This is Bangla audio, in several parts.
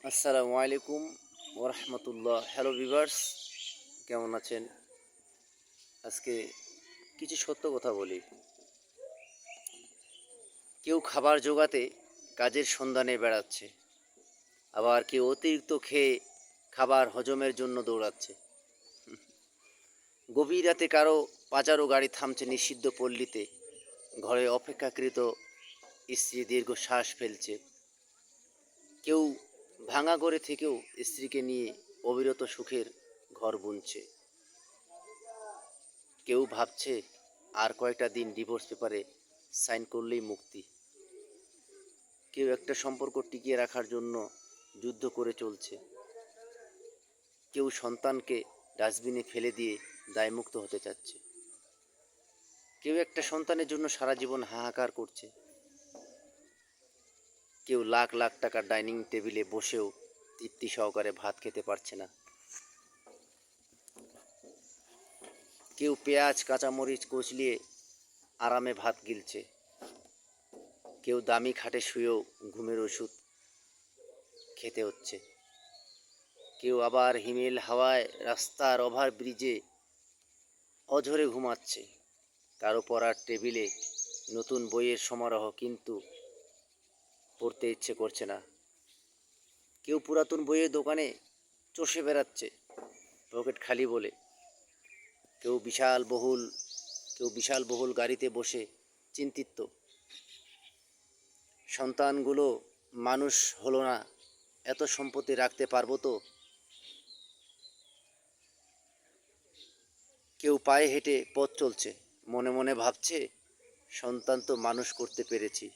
আসসালামু আলাইকুম ওরহমতুল্লাহ। হ্যালো ভিভার্স, কেমন আছেন? আজকে কিছু সত্য কথা বলি। কেউ খাবার জোগাতে কাজের সন্ধানে বেড়াচ্ছে, আবার কেউ অতিরিক্ত খেয়ে খাবার হজমের জন্য দৌড়াচ্ছে। গভীর রাতে কারো পাজারো গাড়ি থামছে নিষিদ্ধ পল্লীতে, ঘরে অপেক্ষাকৃত স্ত্রী দীর্ঘশ্বাস ফেলছে। কেউ ভাঙা ঘরে থেকেও স্ত্রীকে নিয়ে অবিরত সুখের ঘর বুনছে। কেউ ভাবছে আর কয়েকটা দিন ডিভোর্স পেপারে সাইন করলেই মুক্তি। কেউ একটা সম্পর্ক টিকিয়ে রাখার জন্য যুদ্ধ করে চলছে। কেউ সন্তানকে ডাস্টবিনে ফেলে দিয়ে দায়মুক্ত হতে চাচ্ছে। কেউ একটা সন্তানের জন্য সারা জীবন হাহাকার করছে। কেউ লাখ লাখ টাকার ডাইনিং টেবিলে বসেও তৃপ্তি সহকারে ভাত খেতে পারছে না। কেউ পেঁয়াজ কাঁচামরিচ কচলিয়ে আরামে ভাত গিলছে। কেউ দামি খাটে শুয়েও ঘুমের ওষুধ খেতে হচ্ছে। কেউ আবার হিমেল হাওয়ায় রাস্তার ওভারব্রিজে অঝরে ঘুমাচ্ছে। কারো পড়ার টেবিলে নতুন বইয়ের সমারোহ, কিন্তু পড়তে ইচ্ছে করছে না। কেউ পুরাতন বইয়ের দোকানে চষে বেড়াচ্ছে পকেট খালি বলে। কেউ বিশাল বহুল গাড়িতে বসে চিন্তিত, সন্তানগুলো মানুষ হলো না, এত সম্পত্তি রাখতে পারবো তো। কেউ পায়ে হেঁটে পথ চলছে, মনে মনে ভাবছে সন্তান তো মানুষ করতে পেরেছি,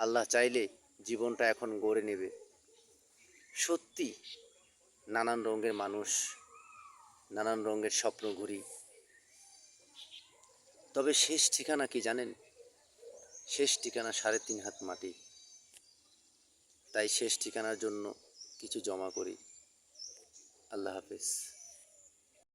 আল্লাহ চাইলে জীবনটা এখন গড়ে নেবে। সত্যি, নানান রঙের মানুষ, নানান রঙের স্বপ্ন ঘুরি। তবে শেষ ঠিকানা কি জানেন? শেষ ঠিকানা 3.5 হাত মাটি। তাই শেষ ঠিকানার জন্য কিছু জমা করি। আল্লাহ হাফেজ।